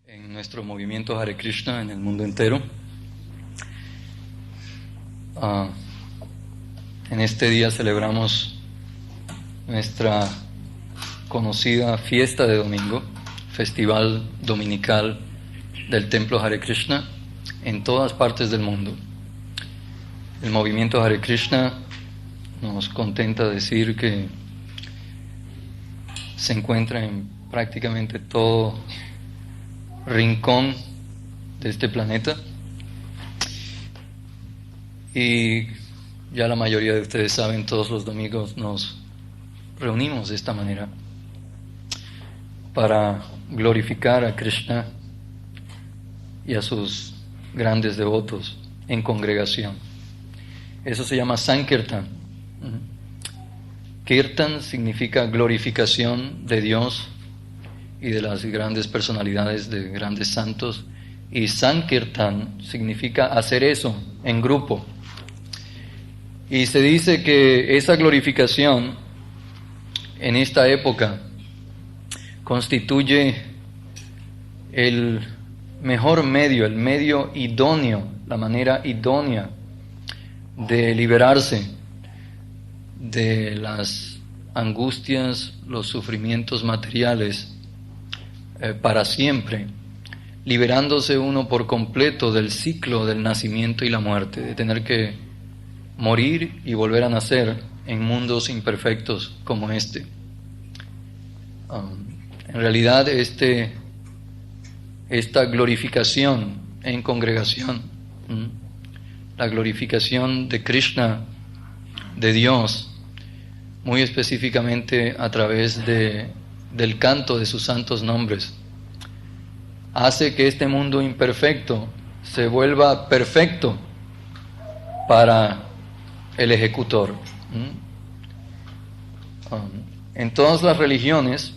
en nuestro movimiento Hare Krishna en el mundo entero. En este día celebramos nuestra conocida fiesta de domingo, festival dominical del templo Hare Krishna en todas partes del mundo. El movimiento Hare Krishna nos contenta decir que se encuentra en prácticamente todo rincón de este planeta, y ya la mayoría de ustedes saben, todos los domingos nos reunimos de esta manera para glorificar a Krishna y a sus grandes devotos en congregación. Eso se llama Sankirtan. Kirtan significa glorificación de Dios y de las grandes personalidades, de grandes santos, y Sankirtan significa hacer eso en grupo. Y se dice que esa glorificación en esta época constituye el mejor medio, el medio idóneo, la manera idónea de liberarse de las angustias, los sufrimientos materiales para siempre, liberándose uno por completo del ciclo del nacimiento y la muerte, de tener que morir y volver a nacer en mundos imperfectos como este. En realidad esta glorificación en congregación, la glorificación de Krishna, de Dios, muy específicamente a través del canto de sus santos nombres, hace que este mundo imperfecto se vuelva perfecto para el ejecutor. En todas las religiones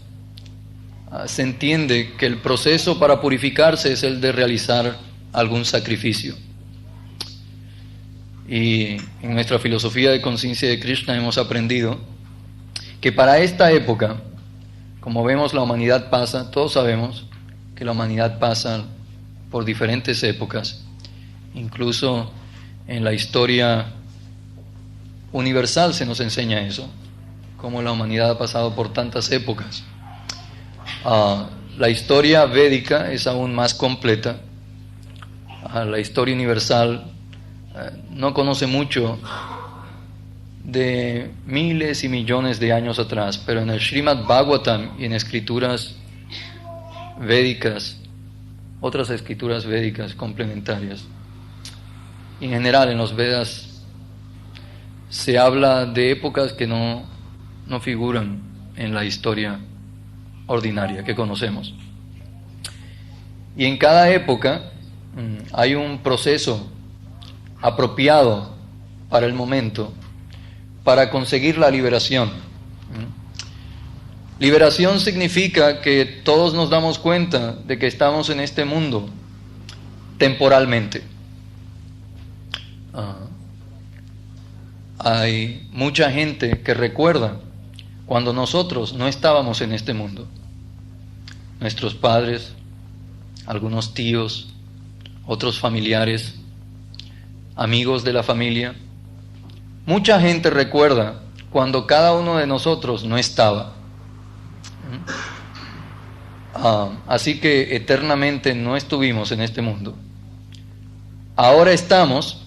se entiende que el proceso para purificarse es el de realizar algún sacrificio. Y en nuestra filosofía de conciencia de Krishna hemos aprendido que para esta época, como vemos, la humanidad pasa, todos sabemos que la humanidad pasa por diferentes épocas, incluso en la historia universal se nos enseña eso, cómo la humanidad ha pasado por tantas épocas. La historia védica es aún más completa. La historia universal no conoce mucho de miles y millones de años atrás, pero en el Srimad Bhagavatam y en escrituras védicas, otras escrituras védicas complementarias, y en general en los Vedas, se habla de épocas que no figuran en la historia ordinaria que conocemos. Y en cada época hay un proceso apropiado para el momento, para conseguir la liberación. Liberación significa que todos nos damos cuenta de que estamos en este mundo temporalmente. Hay mucha gente que recuerda cuando nosotros no estábamos en este mundo. Nuestros padres, algunos tíos, otros familiares, amigos de la familia. Mucha gente recuerda cuando cada uno de nosotros no estaba. Así que eternamente no estuvimos en este mundo. Ahora estamos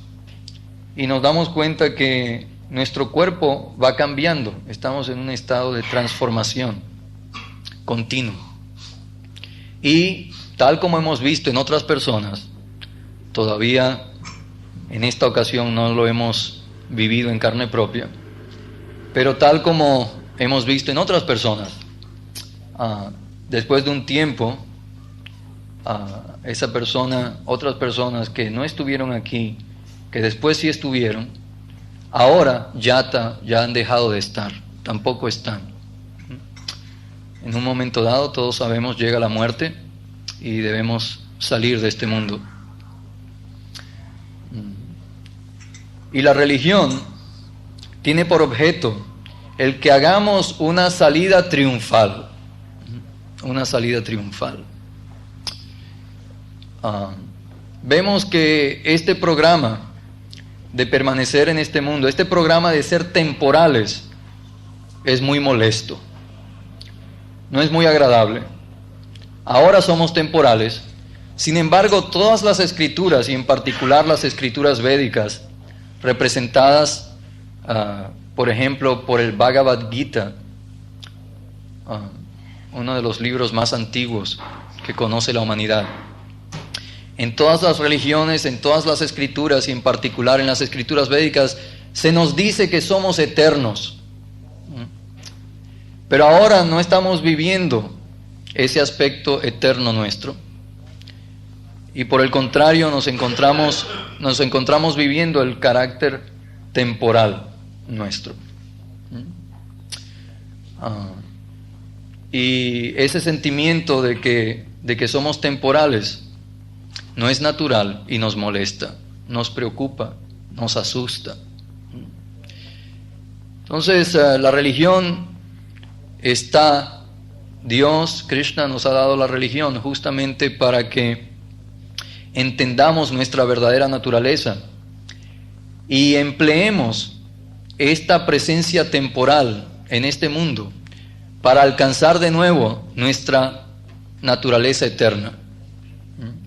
y nos damos cuenta que nuestro cuerpo va cambiando. Estamos en un estado de transformación continuo. Y tal como hemos visto en otras personas, todavía en esta ocasión no lo hemos vivido en carne propia, pero tal como hemos visto en otras personas, después de un tiempo, esa persona, otras personas que no estuvieron aquí, que después sí estuvieron, ahora ya han dejado de estar, tampoco están. En un momento dado, todos sabemos, llega la muerte y debemos salir de este mundo. Y la religión tiene por objeto el que hagamos una salida triunfal. Una salida triunfal. vemos que este programa de permanecer en este mundo, este programa de ser temporales, es muy molesto. No es muy agradable. Ahora somos temporales. Sin embargo, todas las escrituras, y en particular las escrituras védicas, representadas, por ejemplo, por el Bhagavad Gita, uno de los libros más antiguos que conoce la humanidad. En todas las religiones, en todas las escrituras, y en particular en las escrituras védicas, se nos dice que somos eternos. Pero ahora no estamos viviendo ese aspecto eterno nuestro. Y por el contrario, nos encontramos viviendo el carácter temporal nuestro. Y ese sentimiento de que somos temporales no es natural y nos molesta, nos preocupa, nos asusta. Entonces, la religión está, Dios, Krishna nos ha dado la religión justamente para que entendamos nuestra verdadera naturaleza y empleemos esta presencia temporal en este mundo para alcanzar de nuevo nuestra naturaleza eterna,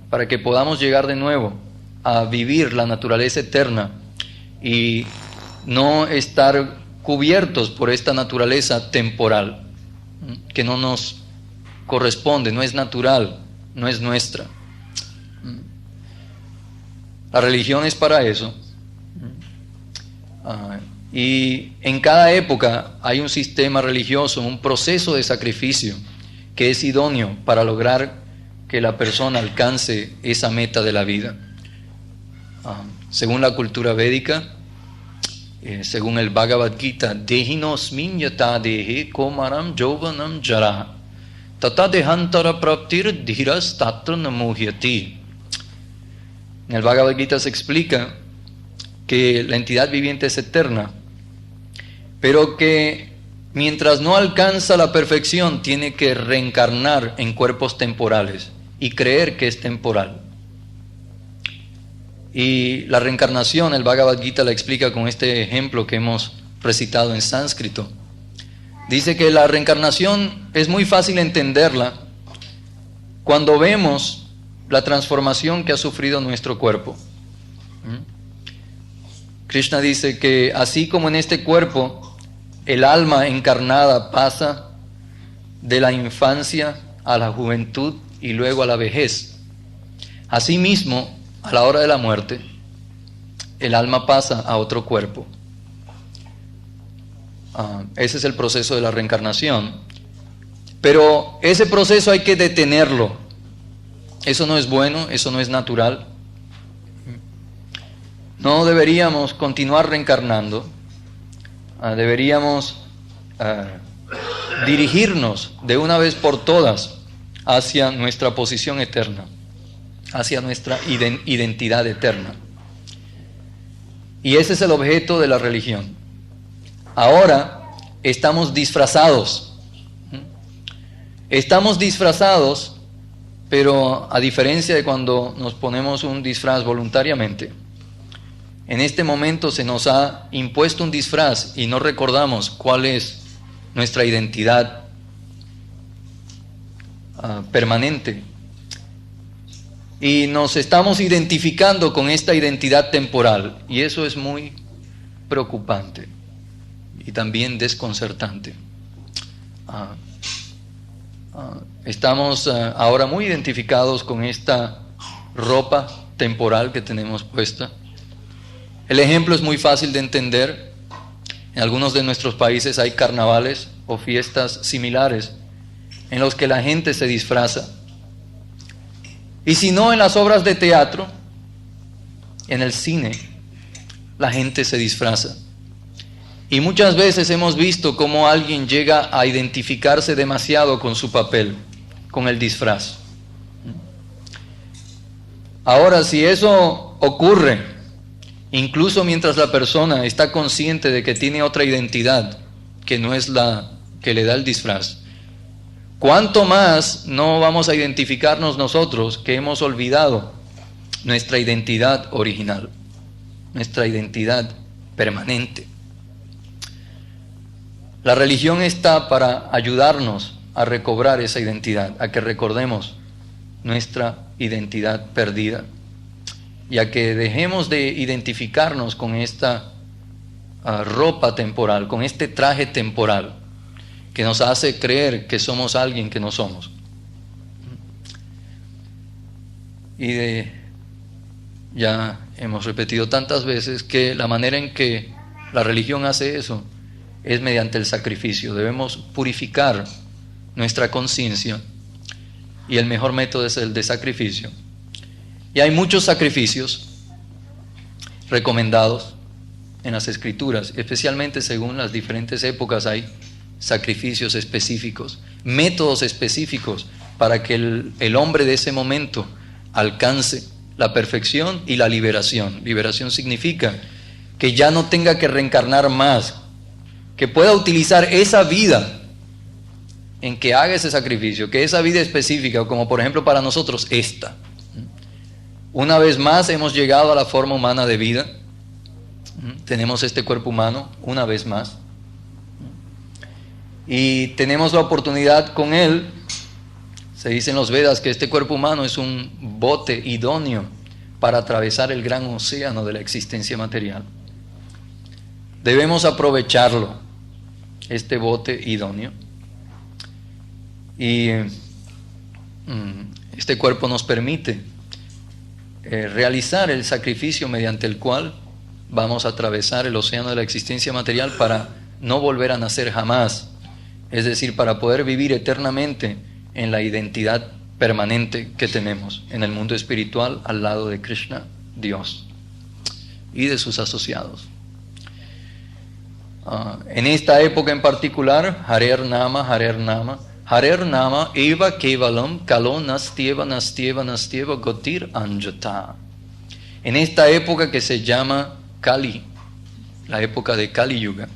para que podamos llegar de nuevo a vivir la naturaleza eterna y no estar cubiertos por esta naturaleza temporal, que no nos corresponde, no es natural, no es nuestra. La religión es para eso. Y en cada época hay un sistema religioso, un proceso de sacrificio que es idóneo para lograr que la persona alcance esa meta de la vida. Según la cultura védica, según el Bhagavad Gita, Dehinosmin yata dehe komaram jovanam jara tata dehantara praptir dhiras tatra namuhyati. En el Bhagavad Gita se explica que la entidad viviente es eterna, pero que mientras no alcanza la perfección tiene que reencarnar en cuerpos temporales y creer que es temporal. Y la reencarnación, el Bhagavad Gita la explica con este ejemplo que hemos recitado en sánscrito. Dice que la reencarnación es muy fácil entenderla cuando vemos la transformación que ha sufrido nuestro cuerpo. Krishna dice que así como en este cuerpo el alma encarnada pasa de la infancia a la juventud y luego a la vejez, asimismo a la hora de la muerte el alma pasa a otro cuerpo. Ese es el proceso de la reencarnación, pero ese proceso hay que detenerlo. Eso no es bueno, eso no es natural. No deberíamos continuar reencarnando. Deberíamos dirigirnos de una vez por todas hacia nuestra posición eterna, hacia nuestra identidad eterna. Y ese es el objeto de la religión. Ahora estamos disfrazados. Estamos disfrazados, pero a diferencia de cuando nos ponemos un disfraz voluntariamente, en este momento se nos ha impuesto un disfraz y no recordamos cuál es nuestra identidad permanente. Y nos estamos identificando con esta identidad temporal, y eso es muy preocupante y también desconcertante. Estamos ahora muy identificados con esta ropa temporal que tenemos puesta. El ejemplo es muy fácil de entender. En algunos de nuestros países hay carnavales o fiestas similares en los que la gente se disfraza. Y si no, en las obras de teatro, en el cine, la gente se disfraza. Y muchas veces hemos visto cómo alguien llega a identificarse demasiado con su papel, con el disfraz. Ahora, si eso ocurre, incluso mientras la persona está consciente de que tiene otra identidad, que no es la que le da el disfraz, ¿cuánto más no vamos a identificarnos nosotros que hemos olvidado nuestra identidad original, nuestra identidad permanente? La religión está para ayudarnos a recobrar esa identidad, a que recordemos nuestra identidad perdida y a que dejemos de identificarnos con esta ropa temporal, con este traje temporal que nos hace creer que somos alguien que no somos. Y ya hemos repetido tantas veces que la manera en que la religión hace eso es mediante el sacrificio. Debemos purificar nuestra conciencia y el mejor método es el de sacrificio. Y hay muchos sacrificios recomendados en las Escrituras, especialmente según las diferentes épocas hay sacrificios específicos, métodos específicos para que el hombre de ese momento alcance la perfección y la liberación. Liberación significa que ya no tenga que reencarnar más, que pueda utilizar esa vida en que haga ese sacrificio, que esa vida específica, como por ejemplo para nosotros esta. Una vez más hemos llegado a la forma humana de vida, tenemos este cuerpo humano una vez más, y tenemos la oportunidad con él. Se dice en los Vedas que este cuerpo humano es un bote idóneo para atravesar el gran océano de la existencia material. Debemos aprovecharlo, este bote idóneo. Y este cuerpo nos permite realizar el sacrificio mediante el cual vamos a atravesar el océano de la existencia material para no volver a nacer jamás. Es decir, para poder vivir eternamente en la identidad permanente que tenemos en el mundo espiritual al lado de Krishna, Dios, y de sus asociados. En esta época en particular, Harer Nama, Eva Kevalam, Kalo Nastyeva, Nastyeva, Nastyeva, Gotir Anjata. En esta época que se llama Kali, la época de Kali Yuga,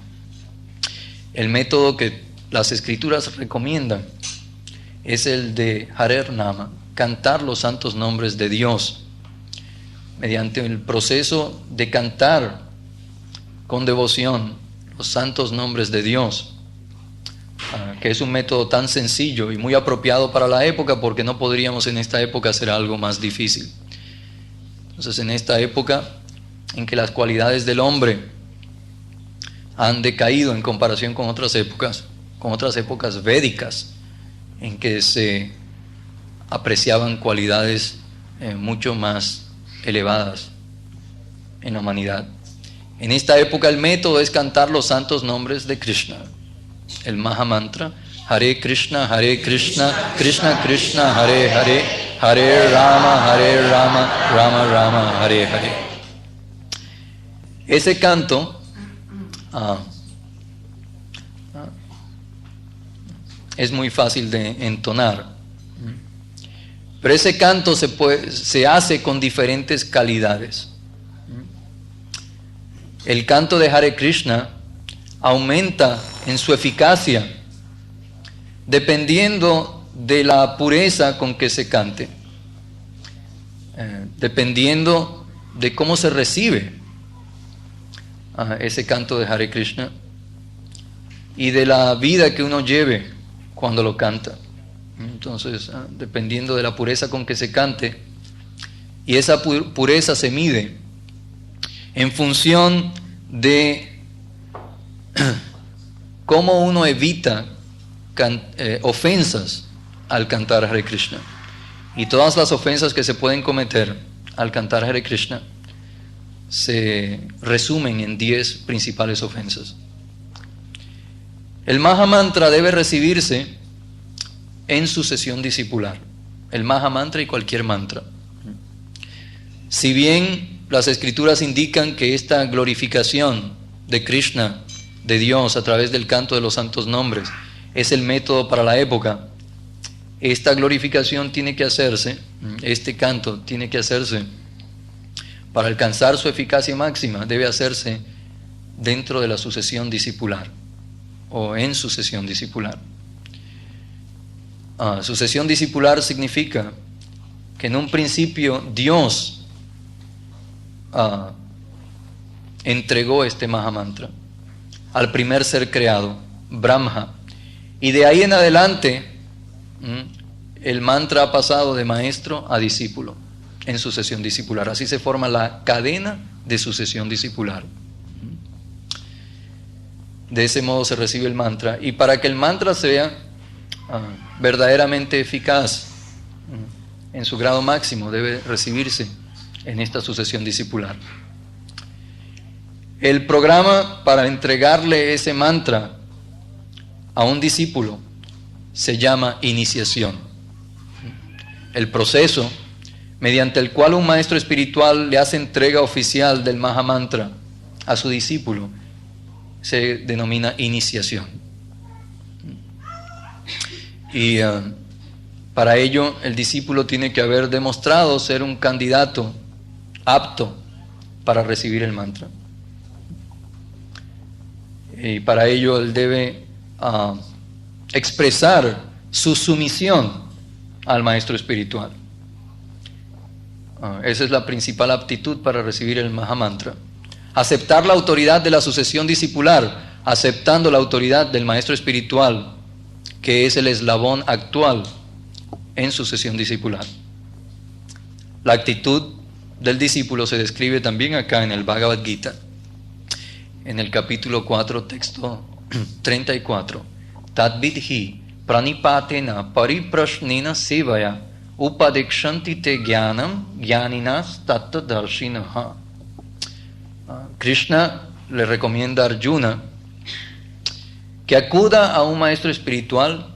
el método que las Escrituras recomiendan es el de Harer Nama, cantar los santos nombres de Dios. Mediante el proceso de cantar con devoción los santos nombres de Dios, que es un método tan sencillo y muy apropiado para la época, porque no podríamos en esta época hacer algo más difícil. Entonces, en esta época en que las cualidades del hombre han decaído en comparación con otras épocas védicas, en que se apreciaban cualidades mucho más elevadas en la humanidad. En esta época el método es cantar los santos nombres de Krishna, el Mahamantra, Hare Krishna, Krishna Krishna, Hare Hare, Hare Rama, Rama Rama, Hare Hare. Ese canto es muy fácil de entonar, pero ese canto se hace con diferentes calidades. El canto de Hare Krishna aumenta en su eficacia dependiendo de la pureza con que se cante, dependiendo de cómo se recibe ese canto de Hare Krishna y de la vida que uno lleve cuando lo canta. Entonces, dependiendo de la pureza con que se cante, y esa pureza se mide en función de cómo uno evita ofensas al cantar Hare Krishna. Y todas las ofensas que se pueden cometer al cantar Hare Krishna se resumen en 10 principales ofensas. El Mahamantra debe recibirse en sucesión discipular. El Mahamantra y cualquier mantra. Si bien las Escrituras indican que esta glorificación de Krishna, de Dios, a través del canto de los santos nombres, es el método para la época, esta glorificación tiene que hacerse, este canto tiene que hacerse, para alcanzar su eficacia máxima, debe hacerse dentro de la sucesión discipular, o en sucesión discipular. Sucesión discipular significa que en un principio Dios entregó este Mahamantra al primer ser creado, Brahma, y de ahí en adelante el mantra ha pasado de maestro a discípulo en sucesión discipular. Así se forma la cadena de sucesión discipular. De ese modo se recibe el mantra, y para que el mantra sea verdaderamente eficaz en su grado máximo, debe recibirse en esta sucesión discipular. El programa para entregarle ese mantra a un discípulo se llama iniciación. El proceso mediante el cual un maestro espiritual le hace entrega oficial del Mahamantra a su discípulo se denomina iniciación. Y para ello el discípulo tiene que haber demostrado ser un candidato apto para recibir el mantra. Y para ello él debe expresar su sumisión al maestro espiritual. Esa es la principal aptitud para recibir el Mahamantra. Aceptar la autoridad de la sucesión discipular, aceptando la autoridad del maestro espiritual, que es el eslabón actual en sucesión discipular. La actitud del discípulo se describe también acá en el Bhagavad Gita, en el capítulo 4, texto 34. Tadvidhi pranipatena pariprashnena sevaya upadekshanti te jnanam jnaninas tattvadarshinaha. Krishna le recomienda a Arjuna que acuda a un maestro espiritual,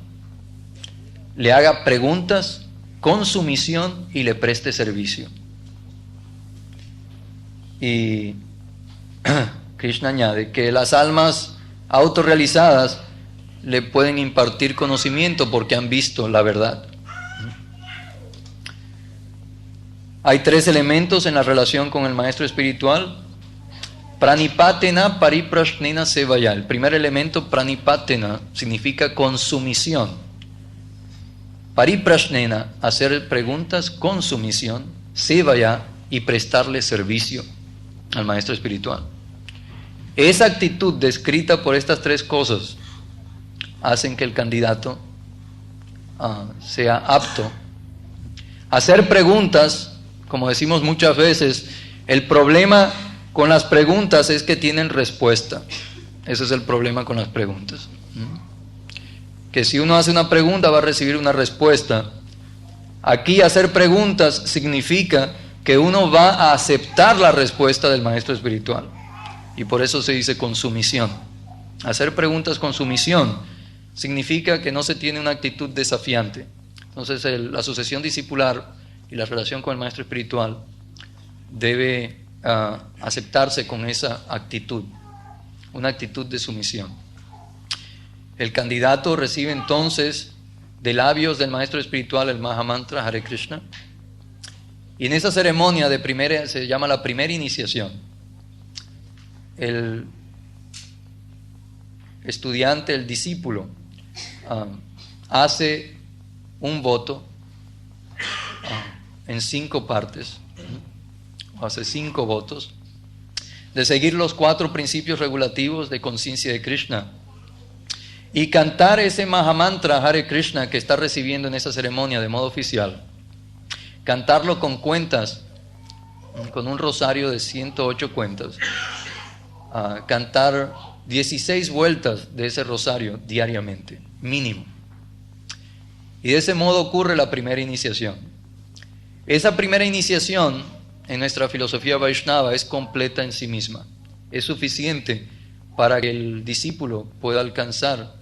le haga preguntas con sumisión y le preste servicio. Y Krishna añade que las almas autorrealizadas le pueden impartir conocimiento porque han visto la verdad. Hay 3 elementos en la relación con el maestro espiritual. Pranipatena pariprashnena sevaya. El primer elemento, pranipatena, significa con sumisión. Pariprashnena, hacer preguntas con sumisión. Sevaya, y prestarle servicio al maestro espiritual. Esa actitud descrita por estas 3 cosas hacen que el candidato sea apto. Hacer preguntas, como decimos muchas veces, el problema con las preguntas es que tienen respuesta. Ese es el problema con las preguntas. Que si uno hace una pregunta va a recibir una respuesta. Aquí hacer preguntas significa que uno va a aceptar la respuesta del maestro espiritual. Y por eso se dice con sumisión. Hacer preguntas con sumisión significa que no se tiene una actitud desafiante. Entonces la sucesión discipular y la relación con el maestro espiritual debe aceptarse con esa actitud, una actitud de sumisión. El candidato recibe entonces de labios del maestro espiritual el Mahamantra Hare Krishna, y en esa ceremonia de primera se llama la primera iniciación. El estudiante, el discípulo, hace un voto en 5 partes, hace 5 votos, de seguir los 4 principios regulativos de conciencia de Krishna y cantar ese Mahamantra Hare Krishna que está recibiendo en esa ceremonia de modo oficial, cantarlo con cuentas, con un rosario de 108 cuentas, cantar 16 vueltas de ese rosario diariamente, mínimo. Y de ese modo ocurre la primera iniciación. Esa primera iniciación en nuestra filosofía Vaishnava es completa en sí misma. Es suficiente para que el discípulo pueda alcanzar,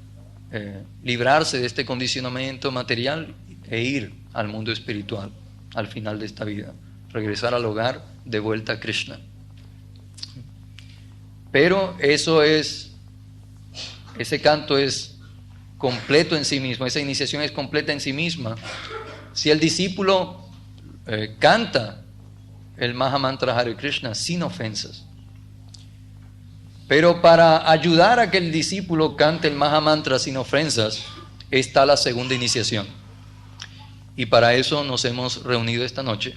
librarse de este condicionamiento material e ir al mundo espiritual al final de esta vida, regresar al hogar, de vuelta a Krishna. Pero ese canto es completo en sí mismo, esa iniciación es completa en sí misma. Si el discípulo canta el Mahamantra Hare Krishna sin ofensas. Pero para ayudar a que el discípulo cante el Mahamantra sin ofensas, está la segunda iniciación. Y para eso nos hemos reunido esta noche.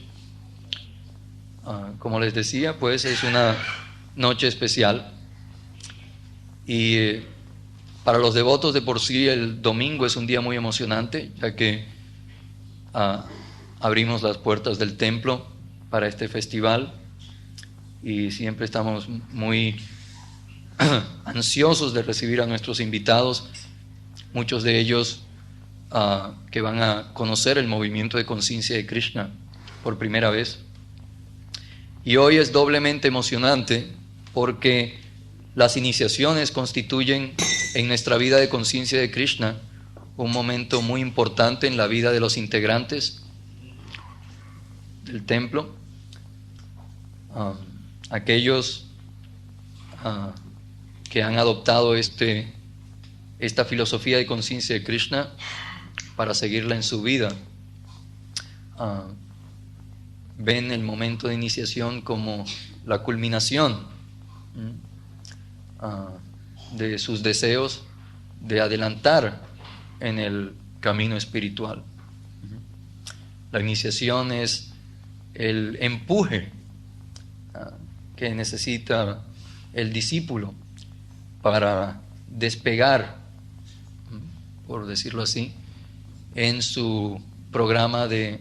Como les decía, pues es una noche especial. Y para los devotos de por sí el domingo es un día muy emocionante, ya que abrimos las puertas del templo para este festival y siempre estamos muy ansiosos de recibir a nuestros invitados, muchos de ellos que van a conocer el movimiento de conciencia de Krishna por primera vez. Y hoy es doblemente emocionante porque las iniciaciones constituyen en nuestra vida de conciencia de Krishna un momento muy importante en la vida de los integrantes del templo. Aquellos que han adoptado esta filosofía de conciencia de Krishna para seguirla en su vida, ven el momento de iniciación como la culminación de sus deseos de adelantar en el camino espiritual. La iniciación es el empuje que necesita el discípulo para despegar, por decirlo así, en su programa de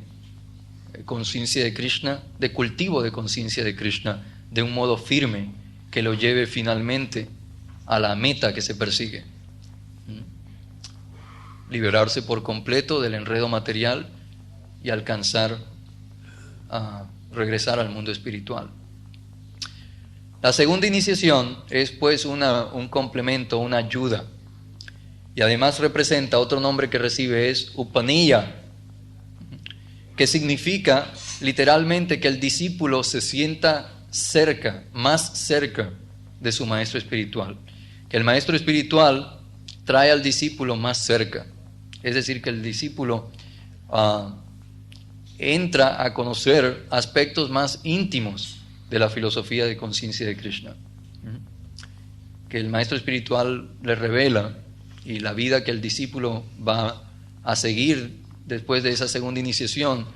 conciencia de Krishna, de cultivo de conciencia de Krishna, de un modo firme que lo lleve finalmente a la meta que se persigue. Liberarse por completo del enredo material y alcanzar a regresar al mundo espiritual. La segunda iniciación es pues un complemento, una ayuda, y además representa otro nombre que recibe, es Upaniya, que significa literalmente que el discípulo se sienta cerca, más cerca de su maestro espiritual, que el maestro espiritual trae al discípulo más cerca, es decir, que el discípulo entra a conocer aspectos más íntimos de la filosofía de conciencia de Krishna, que el maestro espiritual le revela, y la vida que el discípulo va a seguir después de esa segunda iniciación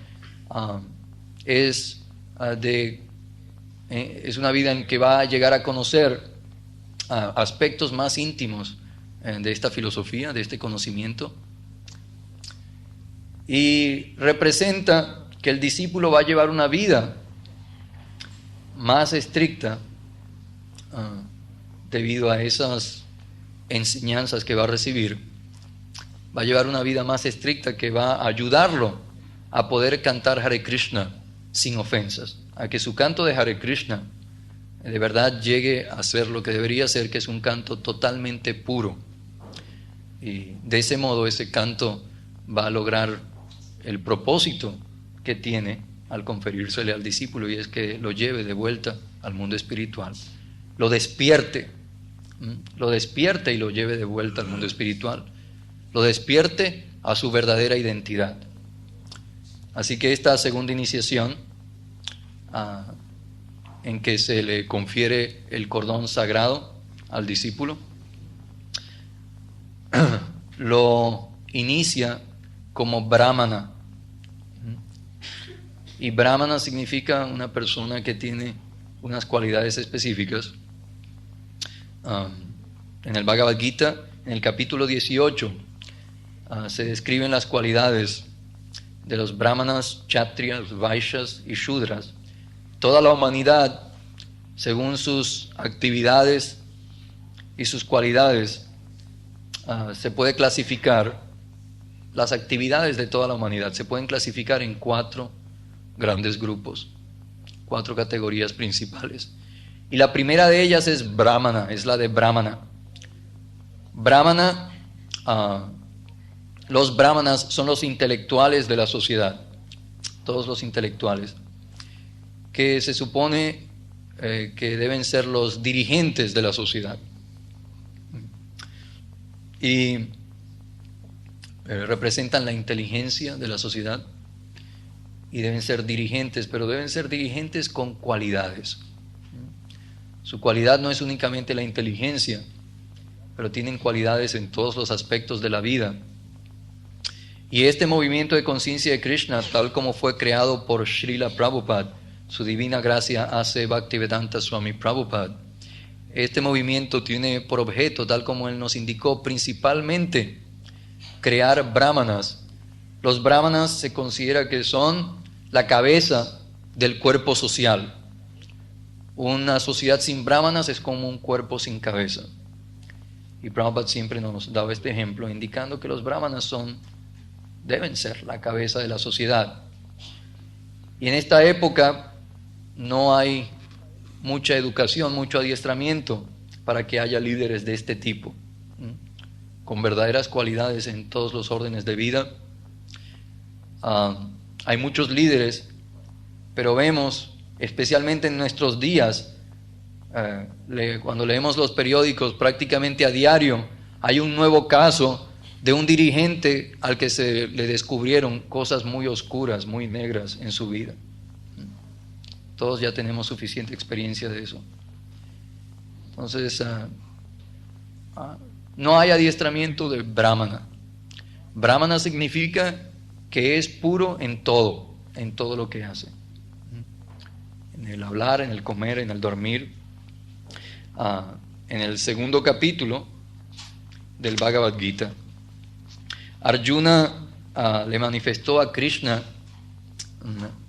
es una vida en que va a llegar a conocer aspectos más íntimos de esta filosofía, de este conocimiento, y representa que el discípulo va a llevar una vida más estricta debido a esas enseñanzas que va a recibir. Va a llevar una vida más estricta que va a ayudarlo a poder cantar Hare Krishna sin ofensas, a que su canto de Hare Krishna de verdad llegue a ser lo que debería ser, que es un canto totalmente puro. Y de ese modo ese canto va a lograr el propósito que tiene al conferírsele al discípulo, y es que lo lleve de vuelta al mundo espiritual, lo despierte y lo lleve de vuelta al mundo espiritual, lo despierte a su verdadera identidad. Así que esta segunda iniciación, en que se le confiere el cordón sagrado al discípulo, lo inicia como brahmana. Y brahmana significa una persona que tiene unas cualidades específicas. En el Bhagavad Gita, en el capítulo 18, se describen las cualidades de los brahmanas, kshatriyas, vaishyas y shudras. Toda la humanidad, según sus actividades y sus cualidades, se puede clasificar. Las actividades de toda la humanidad se pueden clasificar en 4 grandes grupos, 4 categorías principales. Y la primera de ellas es brahmana, es la de brahmana. Brahmana, los brahmanas son los intelectuales de la sociedad, todos los intelectuales, que se supone que deben ser los dirigentes de la sociedad. Y representan la inteligencia de la sociedad y deben ser dirigentes, pero deben ser dirigentes con cualidades. Su cualidad no es únicamente la inteligencia, pero tienen cualidades en todos los aspectos de la vida. Y este movimiento de conciencia de Krishna, tal como fue creado por Srila Prabhupada, su divina gracia hace Bhaktivedanta Swami Prabhupada, este movimiento tiene por objeto, tal como él nos indicó, principalmente crear brahmanas. Los brahmanas se considera que son la cabeza del cuerpo social. Una sociedad sin brahmanas es como un cuerpo sin cabeza. Y Prabhupada siempre nos daba este ejemplo, indicando que los brahmanas deben ser la cabeza de la sociedad. Y en esta época no hay mucha educación, mucho adiestramiento para que haya líderes de este tipo, con verdaderas cualidades en todos los órdenes de vida. Hay muchos líderes, pero vemos, especialmente en nuestros días, cuando leemos los periódicos prácticamente a diario, hay un nuevo caso de un dirigente al que se le descubrieron cosas muy oscuras, muy negras en su vida. Todos ya tenemos suficiente experiencia de eso. Entonces, no hay adiestramiento de brahmana. Brahmana significa que es puro en todo lo que hace. En el hablar, en el comer, en el dormir. En el segundo capítulo del Bhagavad Gita, Arjuna le manifestó a Krishna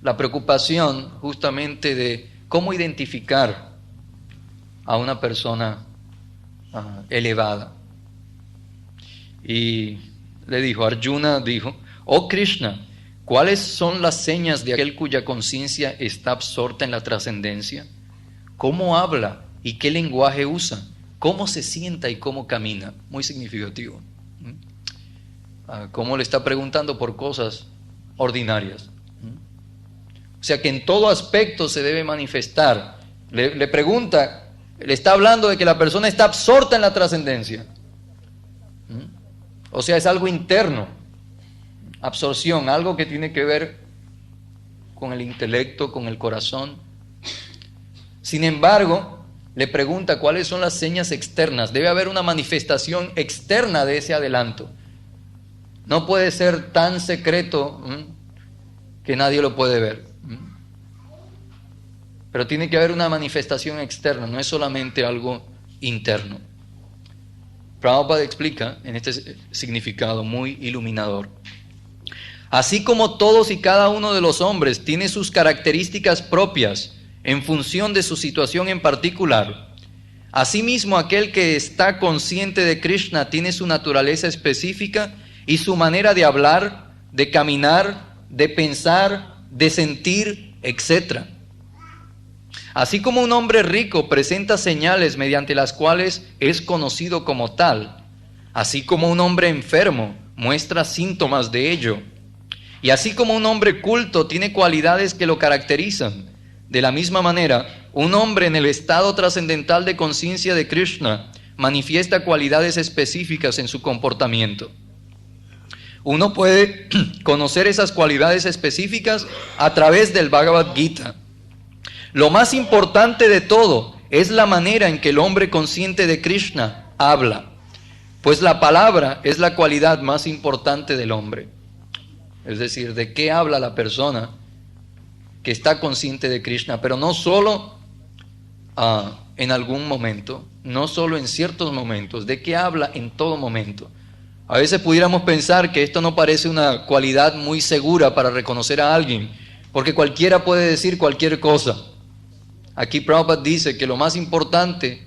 la preocupación justamente de cómo identificar a una persona elevada. Y le dijo, Arjuna dijo, oh Krishna, ¿cuáles son las señas de aquel cuya conciencia está absorta en la trascendencia? ¿Cómo habla y qué lenguaje usa? ¿Cómo se sienta y cómo camina? Muy significativo. Cómo le está preguntando por cosas ordinarias. O sea que en todo aspecto se debe manifestar. Le pregunta, le está hablando de que la persona está absorta en la trascendencia. O sea, es algo interno. Absorción, algo que tiene que ver con el intelecto, con el corazón. Sin embargo, le pregunta cuáles son las señas externas. Debe haber una manifestación externa de ese adelanto. No puede ser tan secreto que nadie lo puede ver. Pero tiene que haber una manifestación externa, no es solamente algo interno. Prabhupada explica en este significado muy iluminador. Así como todos y cada uno de los hombres tiene sus características propias en función de su situación en particular, asimismo aquel que está consciente de Krishna tiene su naturaleza específica y su manera de hablar, de caminar, de pensar, de sentir, etc. Así como un hombre rico presenta señales mediante las cuales es conocido como tal, así como un hombre enfermo muestra síntomas de ello, y así como un hombre culto tiene cualidades que lo caracterizan, de la misma manera, un hombre en el estado trascendental de conciencia de Krishna manifiesta cualidades específicas en su comportamiento. Uno puede conocer esas cualidades específicas a través del Bhagavad Gita. Lo más importante de todo es la manera en que el hombre consciente de Krishna habla, pues la palabra es la cualidad más importante del hombre. Es decir, de qué habla la persona que está consciente de Krishna, pero no solo en algún momento, no solo en ciertos momentos, de qué habla en todo momento. A veces pudiéramos pensar que esto no parece una cualidad muy segura para reconocer a alguien, porque cualquiera puede decir cualquier cosa. Aquí Prabhupada dice que lo más importante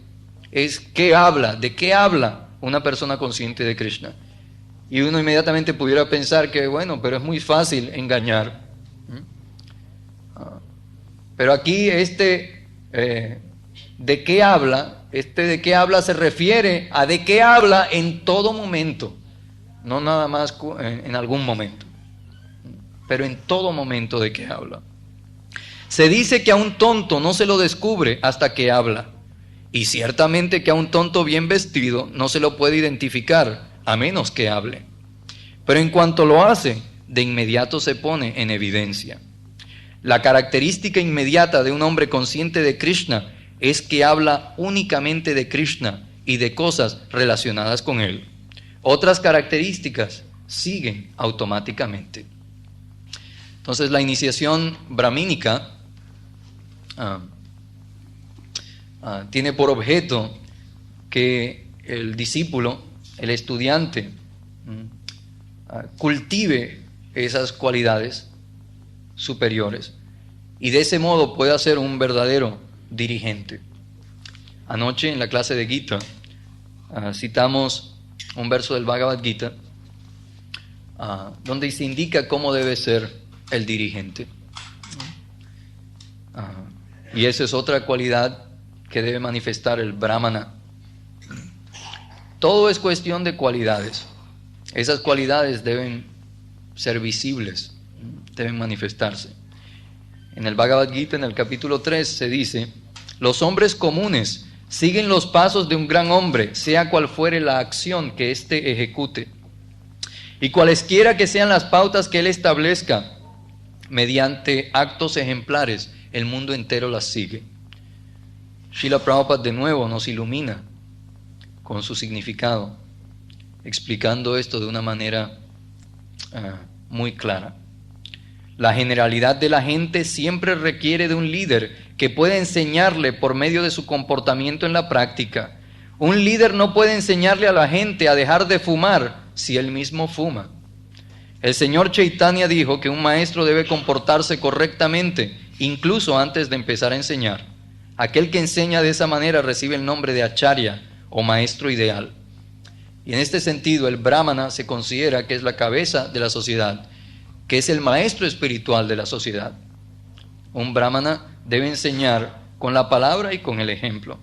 es qué habla, de qué habla una persona consciente de Krishna. Y uno inmediatamente pudiera pensar que, bueno, pero es muy fácil engañar. Pero aquí de qué habla se refiere a de qué habla en todo momento. No nada más en algún momento, pero en todo momento de qué habla. Se dice que a un tonto no se lo descubre hasta que habla, y ciertamente que a un tonto bien vestido no se lo puede identificar a menos que hable. Pero en cuanto lo hace, de inmediato se pone en evidencia. La característica inmediata de un hombre consciente de Krishna es que habla únicamente de Krishna y de cosas relacionadas con él. Otras características siguen automáticamente. Entonces la iniciación brahmínica tiene por objeto que el discípulo, el estudiante, cultive esas cualidades superiores y de ese modo pueda ser un verdadero dirigente. Anoche en la clase de Gita citamos un verso del Bhagavad Gita donde se indica cómo debe ser el dirigente. Y esa es otra cualidad que debe manifestar el brahmana. Todo es cuestión de cualidades. Esas cualidades deben ser visibles, deben manifestarse. En el Bhagavad Gita, en el capítulo 3, se dice: los hombres comunes siguen los pasos de un gran hombre, sea cual fuere la acción que éste ejecute. Y cualesquiera que sean las pautas que él establezca, mediante actos ejemplares, el mundo entero las sigue. Srila Prabhupada de nuevo nos ilumina con su significado, explicando esto de una manera muy clara. La generalidad de la gente siempre requiere de un líder que pueda enseñarle por medio de su comportamiento en la práctica. Un líder no puede enseñarle a la gente a dejar de fumar si él mismo fuma. El señor Chaitanya dijo que un maestro debe comportarse correctamente, incluso antes de empezar a enseñar. Aquel que enseña de esa manera recibe el nombre de acharya o maestro ideal. Y en este sentido el brahmana se considera que es la cabeza de la sociedad, que es el maestro espiritual de la sociedad. Un brahmana debe enseñar con la palabra y con el ejemplo.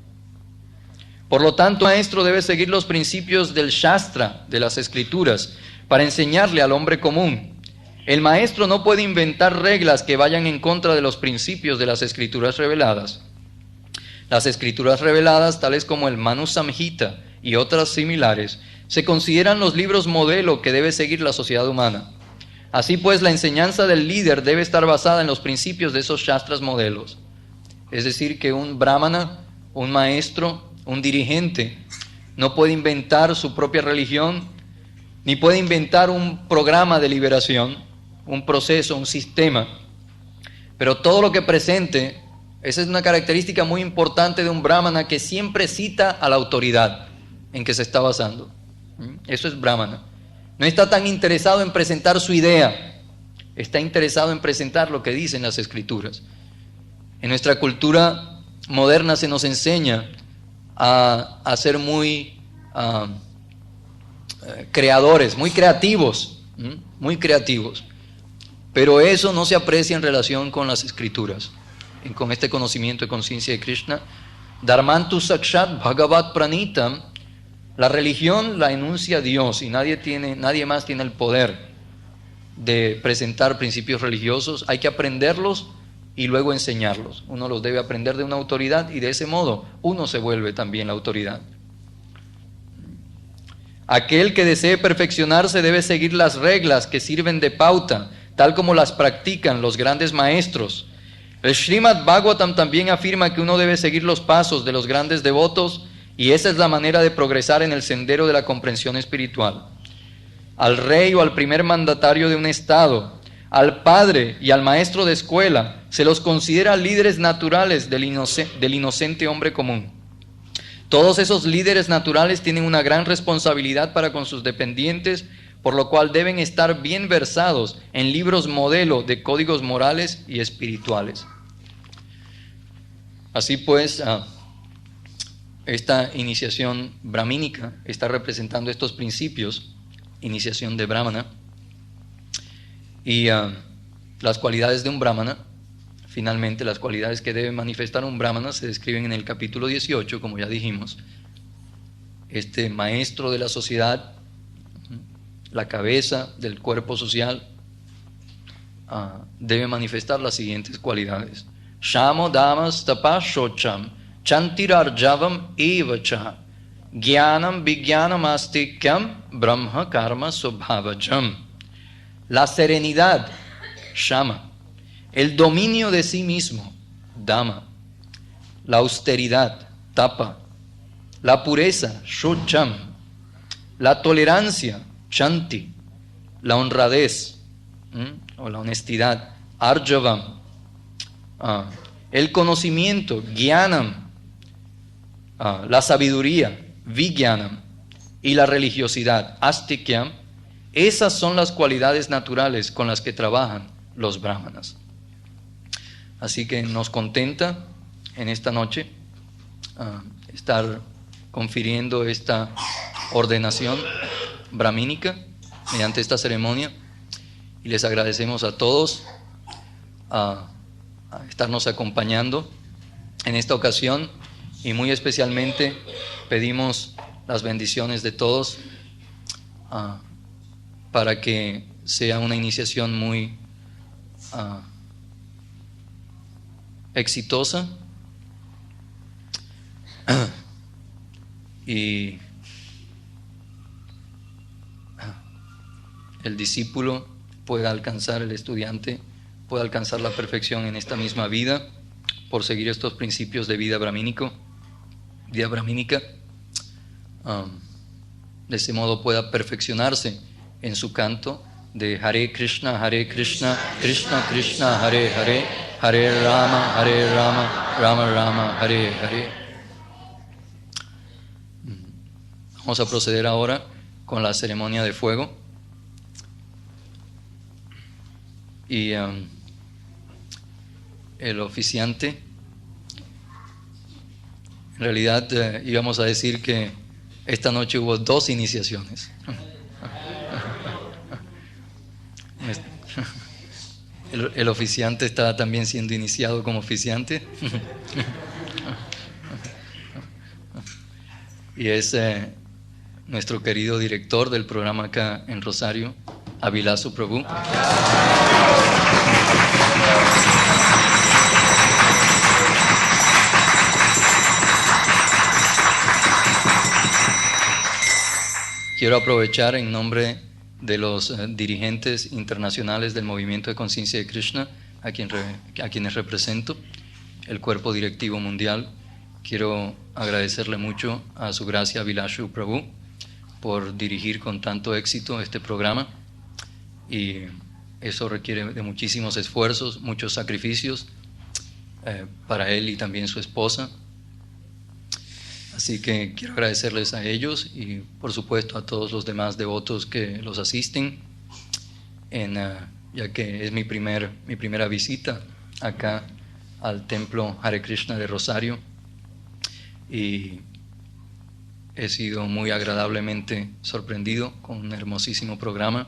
Por lo tanto, el maestro debe seguir los principios del Shastra, de las Escrituras, para enseñarle al hombre común. El maestro no puede inventar reglas que vayan en contra de los principios de las Escrituras reveladas. Las Escrituras reveladas, tales como el Manu Samhita y otras similares, se consideran los libros modelo que debe seguir la sociedad humana. Así pues, la enseñanza del líder debe estar basada en los principios de esos Shastras modelos. Es decir, que un brahmana, un maestro, un dirigente, no puede inventar su propia religión, ni puede inventar un programa de liberación, un proceso, un sistema. Pero todo lo que presente, esa es una característica muy importante de un brahmana, que siempre cita a la autoridad en que se está basando. Eso es brahmana. No está tan interesado en presentar su idea, está interesado en presentar lo que dicen las Escrituras. En nuestra cultura moderna se nos enseña a ser muy creadores, muy creativos, pero eso no se aprecia en relación con las Escrituras, con este conocimiento de conciencia de Krishna. Dharmantu sakshat bhagavat pranitam. La religión la enuncia Dios y nadie más tiene el poder de presentar principios religiosos. Hay que aprenderlos y luego enseñarlos. Uno los debe aprender de una autoridad y de ese modo uno se vuelve también la autoridad. Aquel que desee perfeccionarse debe seguir las reglas que sirven de pauta, tal como las practican los grandes maestros. El Srimad Bhagavatam también afirma que uno debe seguir los pasos de los grandes devotos, y esa es la manera de progresar en el sendero de la comprensión espiritual. Al rey o al primer mandatario de un estado, al padre y al maestro de escuela, se los considera líderes naturales del inocente hombre común. Todos esos líderes naturales tienen una gran responsabilidad para con sus dependientes, por lo cual deben estar bien versados en libros modelo de códigos morales y espirituales. Así pues, esta iniciación brahmínica está representando estos principios, iniciación de brahmana, y las cualidades de un brahmana. Finalmente, las cualidades que debe manifestar un brahmana se describen en el capítulo 18, como ya dijimos. Este maestro de la sociedad, la cabeza del cuerpo social, debe manifestar las siguientes cualidades. Shamo damas tapas shocham chantirarjavam evacha Gyanam Vijnanam Astikyam Brahma Karma Subhavajam. La serenidad, Shama. El dominio de sí mismo, Dama. La austeridad, Tapa. La pureza, Shocham. La tolerancia, Shanti. la honradez, o la honestidad, arjavam, el conocimiento, jnanam, la sabiduría, vijnanam, y la religiosidad, astikyam. Esas son las cualidades naturales con las que trabajan los brahmanas. Así que nos contenta en esta noche estar confiriendo esta ordenación brahmínica mediante esta ceremonia, y les agradecemos a todos a estarnos acompañando en esta ocasión, y muy especialmente pedimos las bendiciones de todos para que sea una iniciación muy exitosa y el discípulo pueda alcanzar, el estudiante pueda alcanzar la perfección en esta misma vida por seguir estos principios de vida brahmínica. De ese modo pueda perfeccionarse en su canto de Hare Krishna, Krishna Krishna, Hare Hare, Hare Rama, Rama Rama, Hare Hare. Vamos a proceder ahora con la ceremonia de fuego. Y el oficiante, en realidad íbamos a decir que esta noche hubo 2 iniciaciones. El oficiante está también siendo iniciado como oficiante. Y es nuestro querido director del programa acá en Rosario, Abhilasu Prabhu. Quiero aprovechar en nombre de los dirigentes internacionales del Movimiento de Conciencia de Krishna, a quienes represento, el cuerpo directivo mundial. Quiero agradecerle mucho a su gracia Abhilasu Prabhu por dirigir con tanto éxito este programa, y eso requiere de muchísimos esfuerzos, muchos sacrificios para él y también su esposa. Así que quiero agradecerles a ellos y por supuesto a todos los demás devotos que los asisten, ya que es mi primera visita acá al templo Hare Krishna de Rosario, y he sido muy agradablemente sorprendido con un hermosísimo programa.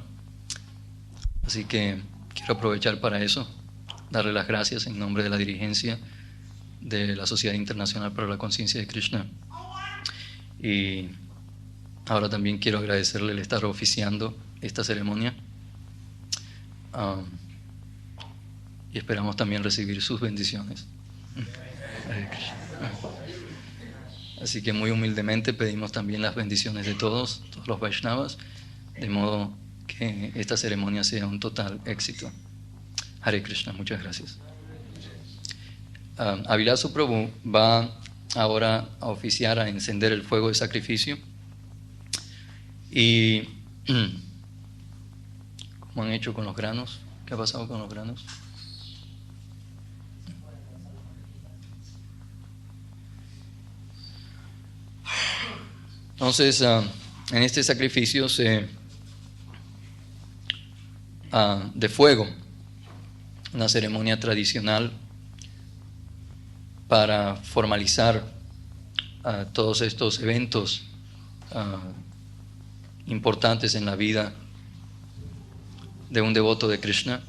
Así que quiero aprovechar para eso, darle las gracias en nombre de la dirigencia de la Sociedad Internacional para la Conciencia de Krishna. Y ahora también quiero agradecerle el estar oficiando esta ceremonia, y esperamos también recibir sus bendiciones. Así que muy humildemente pedimos también las bendiciones de todos los Vaishnavas, de modo que esta ceremonia sea un total éxito. Hare Krishna, muchas gracias. Abhilasu Prabhu va ahora a oficiar, a encender el fuego de sacrificio. Y ¿cómo han hecho con los granos? ¿Qué ha pasado con los granos? Entonces, en este sacrificio de fuego, una ceremonia tradicional para formalizar todos estos eventos importantes en la vida de un devoto de Krishna,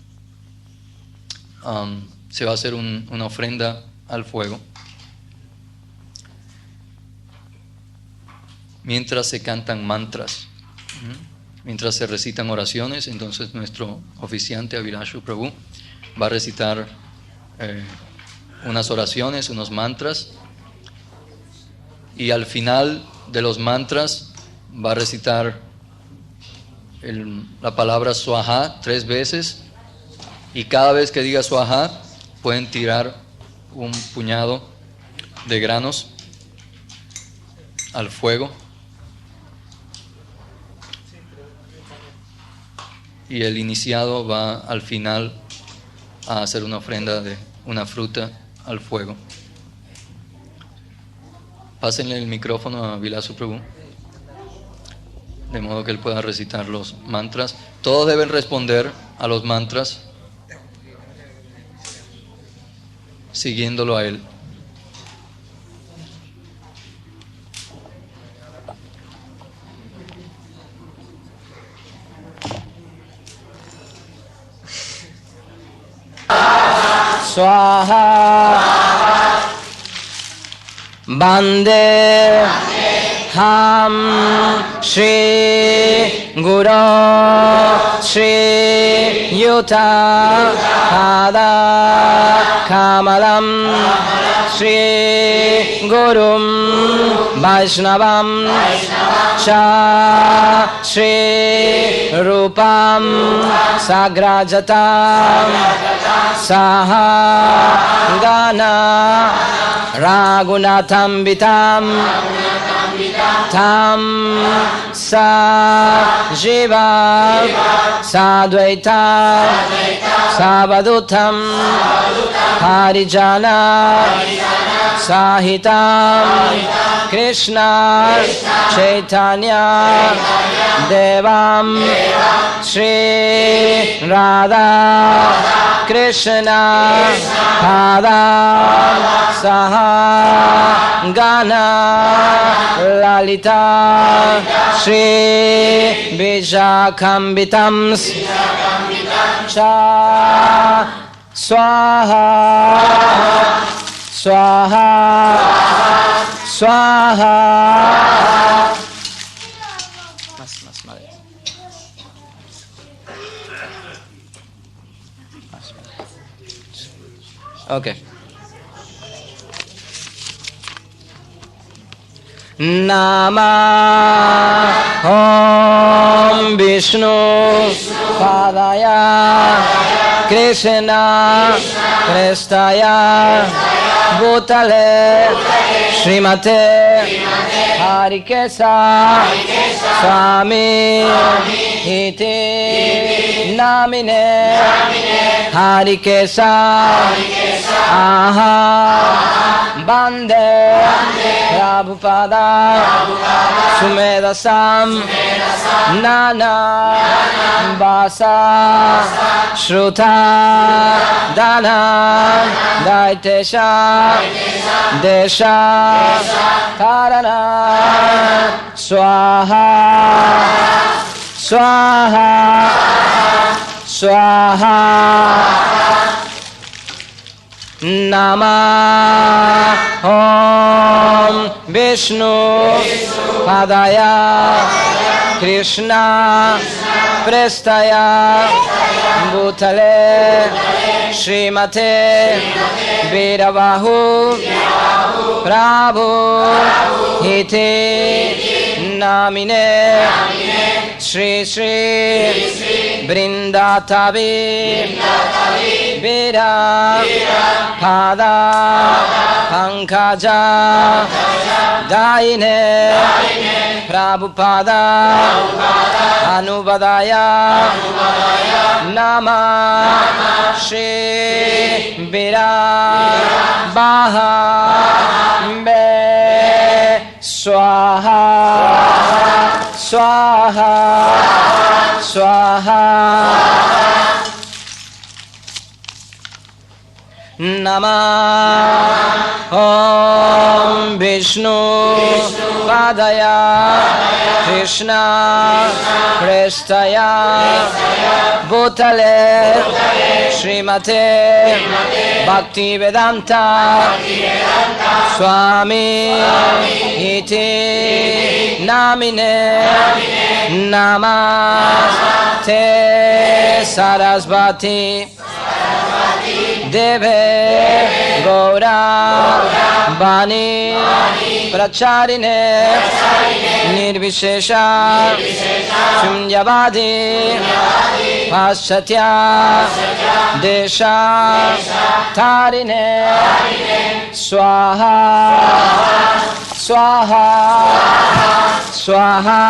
se va a hacer una ofrenda al fuego mientras se cantan mantras, mientras se recitan oraciones. Entonces nuestro oficiante Abhilasu Prabhu va a recitar unas oraciones, unos mantras, y al final de los mantras va a recitar la palabra Swaha 3 veces, y cada vez que diga Swaha pueden tirar un puñado de granos al fuego. y el iniciado va al final a hacer una ofrenda de una fruta al fuego. Pásenle el micrófono a Vilasu Prabhu, de modo que él pueda recitar los mantras. Todos deben responder a los mantras siguiéndolo a él. Swaha Bande Ham Shri Guru Shri Yuta Pada Kamalam Shri Gurum Vaishnavam Cha Shri Rupam Sagrajatam Saha Gana Raghunatham Vitam Tam Sa Jiva Sadvaita Savadutam Harijana Sahitam Krishna Chaitanya Devam Shri Radha Krishna Pada Saha Gana Lalita Shri Vijakambitam Cha Swaha Swaha Swaha. Más, madre. Okay. Nama Om Vishnu Padaya Krishna Prestaya Bhutale Srimate Harikesa Swami Iti Namine Harikesa Aha Bande Prabhupada Sumedasam Nana Basa Shruta Dana Daitesha Desha Karana Swaha Swaha Swaha Nama Om Vishnu Padaya Krishna Prestaya Bhutale Srimate Viravahu Prabhu Iti Namine Shri Shri Brindatavi Vira Pada Pankaja Daine Prabhupada Anuvadaya Nama Shri Vira Baha Be Swaha Swaha Swaha Nama Om Vishnu Padaya Krishna Prestaya Bhutale Srimate Bhaktivedanta Swami Iti Namine Namaste Sarasvati Deve Gaura Bani Pracharine Nirvishesha Shunyavadi Paschatya Desha Tarine Swaha Swaha Swaha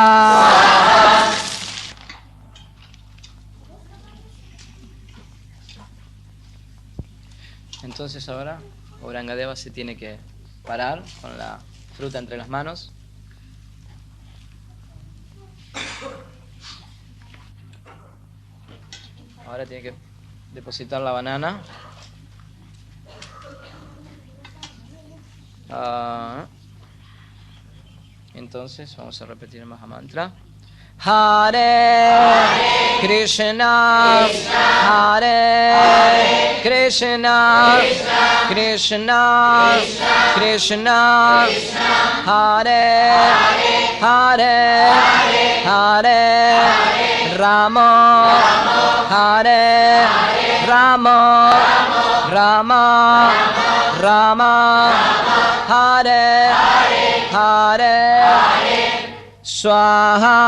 Entonces ahora Gaurangadeva se tiene que parar con la fruta entre las manos. Ahora tiene que depositar la banana. Entonces vamos a repetir el Mahamantra. Hare Krishna, Hare Krishna, Krishna Krishna, Hare Hare, Hare Rama, Hare Rama, Rama Rama, Hare Hare, Swaha,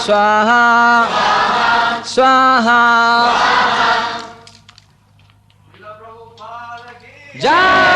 Swaha, Swaha. Jai.